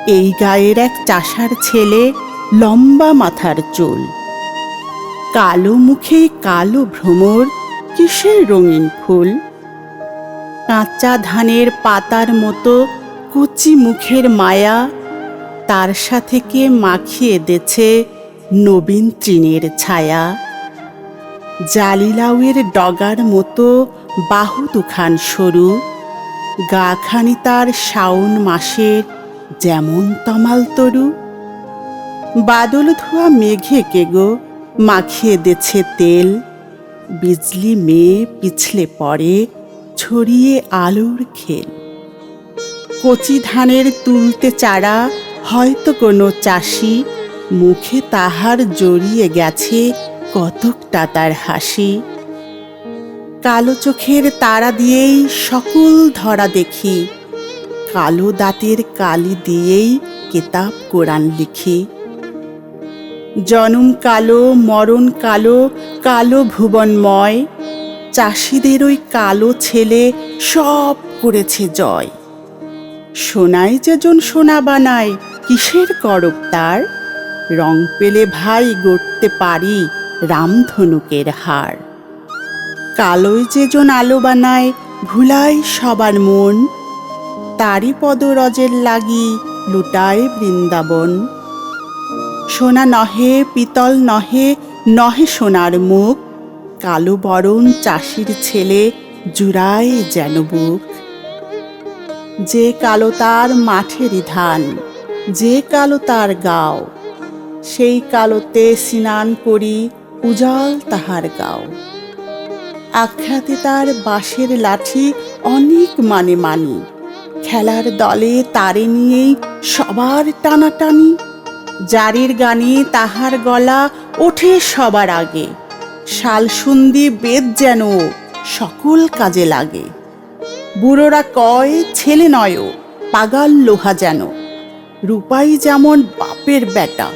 এই গায়ের এক চাষার ছেলে, লম্বা মাথার চুল, কালো মুখে কালো ভ্রমর, কিসের রঙিন ফুল। কাঁচা ধানের পাতার মতো কচি মুখের মায়া, তার সাথে কে মাখিয়ে দেছে নবীন তৃণের ছায়া। জালিলাউয়ের ডগার মতো বাহু দুখান সরু, গাখানি তার শাওন মাসের যেমন তমাল তরু। বাদল ধোয়া মেঘে কে গো মাখিয়ে দেছে তেল, বিজলি মেয়ে পিছলে পড়ে ছড়িয়ে আলোর খেল। কচি ধানের তুলতে চারা হয়তো কোনো চাষি, মুখে তাহার জড়িয়ে গেছে কতকটা তার হাসি। কালো চোখের তারা দিয়েই সকল ধরা দেখি, কালো দাঁতের কালি দিয়েই কেতাব কোরআন লিখি। জনম কালো, মরণ কালো, কালো ভুবনময়, চাষিদের ওই কালো ছেলে সব করেছে জয়। সোনায় যেজন সোনা বানায়, কিসের করব তার, রং পেলে ভাই গড়তে পারি রামধনুকের হার। কালোয় যেজন আলো বানায়, ভুলায় সবার মন, তারই পদরজের লাগি লুটায় বৃন্দাবন। সোনা নহে পিতল নহে, নহে সোনার মুখ, কালো বরণ চাষির ছেলে জুড়ায় যেন বুক। যে কালো তার মাঠেরই ধান, যে কালো তার গাও, সেই কালোতে স্নান করি উজাল তাহার গাও। আখ্যাতে তার বাঁশের লাঠি অনেক মানে মানি, খেলার দলে তারে নিয়েই সবার টানাটানি। জারির গানে তাহার গলা ওঠে সবার আগে, শালসুন্দি বেদ যেন সকল কাজে লাগে। বুড়োরা কয় ছেলে নয় ও, পাগাল লোহা যেন, রূপাই যেমন বাপের বেটা,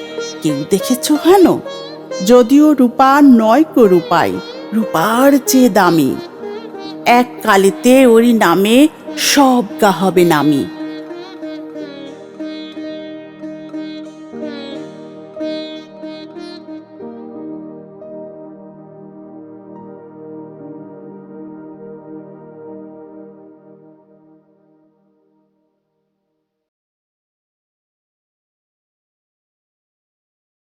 কেউ দেখেছ হেন। যদিও রূপা নয় কো রূপাই, রূপার চেয়ে দামি, এক কালেতে ওরই নামে সব গা হবে নামি।